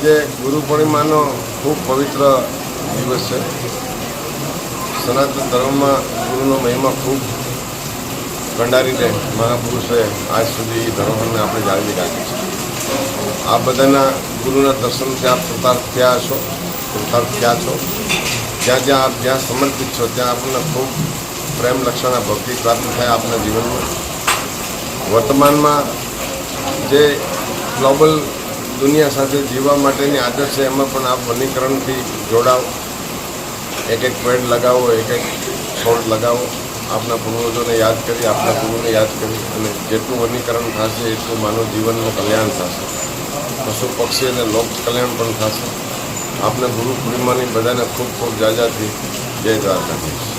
આજે ગુરુ પૂર્ણિમાનો ખૂબ પવિત્ર દિવસ છે। સનાતન ધર્મમાં ગુરુનો મહિમા ખૂબ કંડારીને મહાપુરુષોએ આજ સુધી ધર્મને આપણે જાળવી રાખી છે। આ બધાના ગુરુના દર્શનથી આપ કૃતાર્થ થયા છો। જ્યાં સમર્પિત છો ત્યાં આપણને ખૂબ પ્રેમ લક્ષણ ભક્તિ પ્રાપ્ત થાય આપના જીવનમાં। વર્તમાનમાં જે ગ્લોબલ દુનિયા સાથે જીવવા માટેની આદત છે એમાં પણ આપ વનીકરણથી જોડાઓ। એક પેડ લગાવો, એક છોડ લગાવો। આપના પૂર્વજોને યાદ કરી, આપના ગુરુને યાદ કરી અને જેટલું વનીકરણ થશે એટલું માનવ જીવનનું કલ્યાણ થશે, પશુ પક્ષી અને લોક કલ્યાણ પણ થશે। આપને ગુરુ પૂર્ણિમાની બધાને ખૂબ ખૂબ જાજાથી જય દ્વારકાધીશ।